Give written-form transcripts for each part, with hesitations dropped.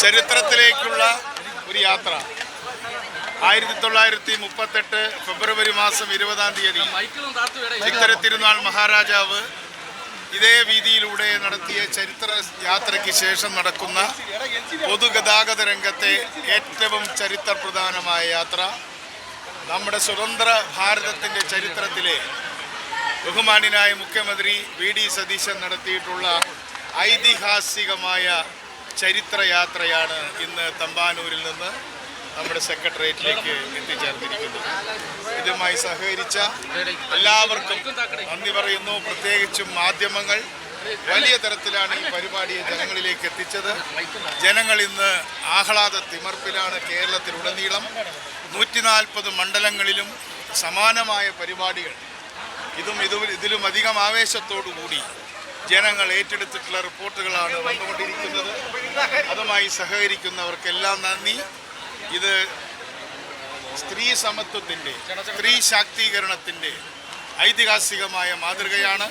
ചരിത്രത്തിലേക്കുള്ള ഒരു യാത്ര. 1938 ഫെബ്രുവരി മാസം 20-ാം തീയതി ചിത്തിര തിരുനാൾ മഹാരാജാവ് ഇതേ വീതിയിലൂടെ നടത്തിയ ചരിത്ര യാത്രയ്ക്ക് ശേഷം നടക്കുന്ന പൊതുഗതാഗത രംഗത്തെ ഏറ്റവും ചരിത്രപ്രധാനമായ യാത്ര. നമ്മുടെ സ്വതന്ത്ര ഭാരതത്തിൻ്റെ ചരിത്രത്തിലെ ബഹുമാന്യനായ മുഖ്യമന്ത്രി വി.ഡി. സതീശൻ നടത്തിയിട്ടുള്ള ഐതിഹാസികമായ ചരിത്രയാത്രയാണ് ഇന്ന് തമ്പാനൂരിൽ നിന്ന് നമ്മുടെ സെക്രട്ടേറിയറ്റിലേക്ക് എത്തിച്ചേർന്നിരിക്കുന്നത്. ഇതുമായി സഹകരിച്ച എല്ലാവർക്കും നന്ദി പറയുന്നു. പ്രത്യേകിച്ചും മാധ്യമങ്ങൾ വലിയ തരത്തിലാണ് ഈ പരിപാടിയെ ജനങ്ങളിലേക്ക് എത്തിച്ചത്. ജനങ്ങൾ ഇന്ന് ആഹ്ലാദ തിമർപ്പിലാണ്. കേരളത്തിലുടനീളം 140 മണ്ഡലങ്ങളിലും സമാനമായ പരിപാടികൾ ഇതിലും അധികം ആവേശത്തോടു കൂടി ജനങ്ങൾ ഏറ്റെടുത്തിട്ടുള്ള റിപ്പോർട്ടുകളാണ് വന്നുകൊണ്ടിരിക്കുന്നത്. അതുമായി സഹകരിക്കുന്നവർക്കെല്ലാം നന്ദി. ഇത് സ്ത്രീ സമത്വത്തിൻ്റെ, സ്ത്രീ ശാക്തീകരണത്തിൻ്റെ ഐതിഹാസികമായ മാതൃകയാണ്.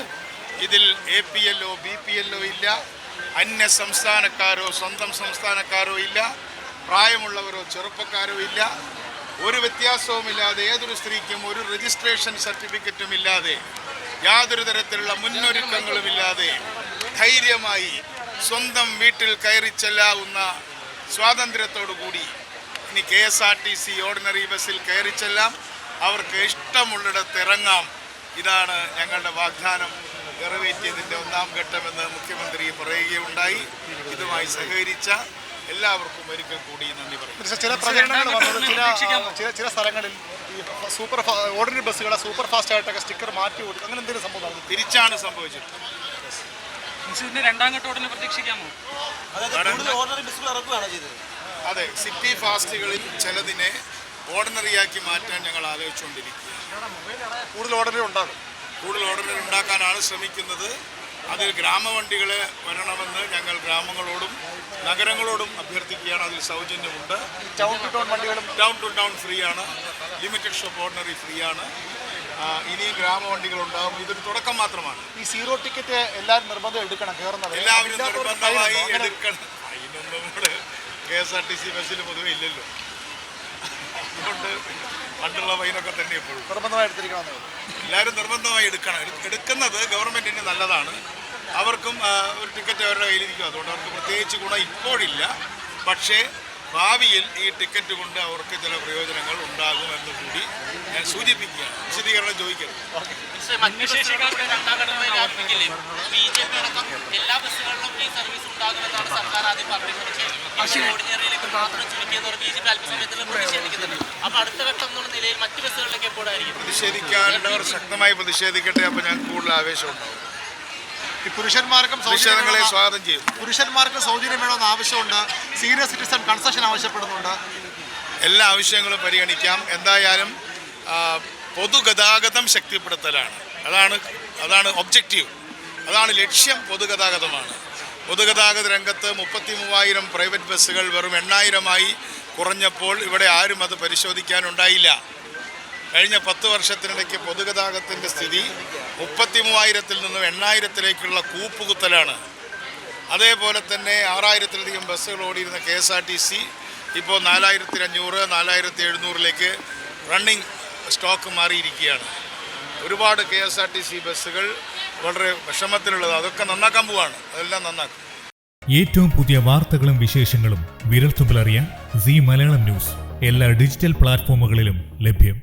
ഇതിൽ APLO BPLO ഇല്ല, അന്യ സംസ്ഥാനക്കാരോ സ്വന്തം സംസ്ഥാനക്കാരോ ഇല്ല, പ്രായമുള്ളവരോ ചെറുപ്പക്കാരോ ഇല്ല. ഒരു വ്യത്യാസവുമില്ലാതെ ഏതൊരു സ്ത്രീക്കും ഒരു രജിസ്ട്രേഷൻ സർട്ടിഫിക്കറ്റും ഇല്ലാതെ, യാതൊരു തരത്തിലുള്ള മുന്നൊരുക്കങ്ങളുമില്ലാതെ ധൈര്യമായി സ്വന്തം വീട്ടിൽ കയറി ചെല്ലാവുന്ന സ്വാതന്ത്ര്യത്തോടു കൂടി ഇനി KSRTC ഓർഡിനറി ബസ്സിൽ കയറി ചെല്ലാം. അവർക്ക് ഇഷ്ടമുള്ളിടത്ത് ഇറങ്ങാം. ഇതാണ് ഞങ്ങളുടെ വാഗ്ദാനം നിറവേറ്റിയതിൻ്റെ 1-ാം ഘട്ടമെന്ന് മുഖ്യമന്ത്രി പറയുകയുണ്ടായി. ഇതുമായി സഹകരിച്ച എല്ലാവർക്കും ഒരിക്കൽ കൂടി നന്ദി പറയുന്നു. ചില പ്രചരണങ്ങൾ വന്നത് ചില സ്ഥലങ്ങളിൽ ഈ ഓർഡിനറി ബസ്സുകളെ സൂപ്പർ ഫാസ്റ്റ് ആയിട്ടൊക്കെ സ്റ്റിക്കർ മാറ്റി കൊടുക്കും. അങ്ങനെ എന്തെങ്കിലും സംഭവം തിരിച്ചാണ് സംഭവിച്ചത്. അതെ, സിറ്റി ഫാസ്റ്റുകളിൽ ചിലതിനെ ഓർഡിനറിയാക്കി മാറ്റാൻ ഞങ്ങൾ ആലോചിച്ചുകൊണ്ടിരിക്കുകയാണ്. കൂടുതൽ ഓർഡിനറി ഉണ്ടാക്കാനാണ് ശ്രമിക്കുന്നത്. അതിൽ ഗ്രാമവണ്ടികൾ വരണമെന്ന് ഞങ്ങൾ ഗ്രാമങ്ങളോടും നഗരങ്ങളോടും അഭ്യർത്ഥിക്കുകയാണ്. അതിൽ സൗജന്യമുണ്ട്. ടൗൺ ടു ടൗൺ ഫ്രീ ആണ്. ലിമിറ്റഡ് സ്റ്റോപ്പ് ഓർഡിനറി ഫ്രീ ആണ്. ഇനിയും ഗ്രാമവണ്ടികൾ ഉണ്ടാകും. ഇതൊരു തുടക്കം മാത്രമാണ്. ഈ സീറോ ടിക്കറ്റ് എല്ലാവരും നിർബന്ധം എടുക്കണം, എല്ലാവരും നിർബന്ധമായി എടുക്കണം. അതിനൊന്നും കൂടെ KSRTC ബസ്സിൽ പൊതുവെ ഇല്ലല്ലോ. അതുകൊണ്ട് പണ്ടുള്ള ഫൈനൊക്കെ തന്നെ എപ്പോഴും നിർബന്ധമായി എടുത്തിരിക്കണം. എല്ലാവരും നിർബന്ധമായി എടുക്കുന്നത് ഗവൺമെൻറ്റിന് നല്ലതാണ്. അവർക്കും ഒരു ടിക്കറ്റ് അവരുടെ കയ്യിലിരിക്കും. അതുകൊണ്ട് അവർക്ക് പ്രത്യേകിച്ച് ഗുണം ഇപ്പോഴില്ല. പക്ഷേ ഭാവിയിൽ ഈ ടിക്കറ്റ് കൊണ്ട് അവർക്ക് ചില പ്രയോജനങ്ങൾ ഉണ്ടാകുമെന്ന് കൂടി ഞാൻ സൂചിപ്പിക്കുകയാണ്. വിശദീകരണം ചോദിക്കരുത്. പ്രതിഷേധിക്കാനുള്ളവർ ശക്തമായി പ്രതിഷേധിക്കട്ടെ. അപ്പോൾ ഞാൻ കൂടുതൽ ആവേശം ഉണ്ടാവും. പുരുഷന്മാർക്കും പ്രതിഷേധങ്ങളെ സ്വാഗതം ചെയ്യും. പുരുഷന്മാർക്ക് സൗജന്യം വേണമെന്ന് ആവശ്യമുണ്ട്. സീനിയർ സിറ്റിസൺ കൺസെഷൻ ആവശ്യപ്പെടുന്നുണ്ട്. എല്ലാ ആവശ്യങ്ങളും പരിഗണിക്കാം. എന്തായാലും പൊതുഗതാഗതം ശക്തിപ്പെടുത്തലാണ്. അതാണ് ഒബ്ജക്റ്റീവ്, അതാണ് ലക്ഷ്യം. പൊതുഗതാഗതമാണ്. പൊതുഗതാഗത രംഗത്ത് 33,000 പ്രൈവറ്റ് ബസ്സുകൾ വെറും 8,000-ആയി കുറഞ്ഞപ്പോൾ ഇവിടെ ആരും അത് പരിശോധിക്കാനുണ്ടായില്ല. കഴിഞ്ഞ 10 വർഷത്തിനിടയ്ക്ക് പൊതുഗതാഗതത്തിൻ്റെ സ്ഥിതി 33,000-ൽ നിന്നും 8,000-ലേക്കുള്ള കൂപ്പുകുത്തലാണ്. അതേപോലെ തന്നെ 6,000-ലധികം ബസ്സുകൾ ഓടിയിരുന്ന KSRTC ഇപ്പോൾ 4,500, 4,700-ലേക്ക് റണ്ണിങ് സ്റ്റോക്ക് മാറിയിരിക്കുകയാണ്. ഒരുപാട് KSRTC ബസ്സുകൾ വളരെ വിഷമത്തിലുള്ളത്. അതൊക്കെ നന്നാക്കാൻ പോവാണ്. അതെല്ലാം നന്നാക്കും. ഏറ്റവും പുതിയ വാർത്തകളും വിശേഷങ്ങളും വിരൽത്തുമ്പിലറിയാൻ സീ മലയാളം ന്യൂസ് എല്ലാ ഡിജിറ്റൽ പ്ലാറ്റ്ഫോമുകളിലും ലഭ്യം.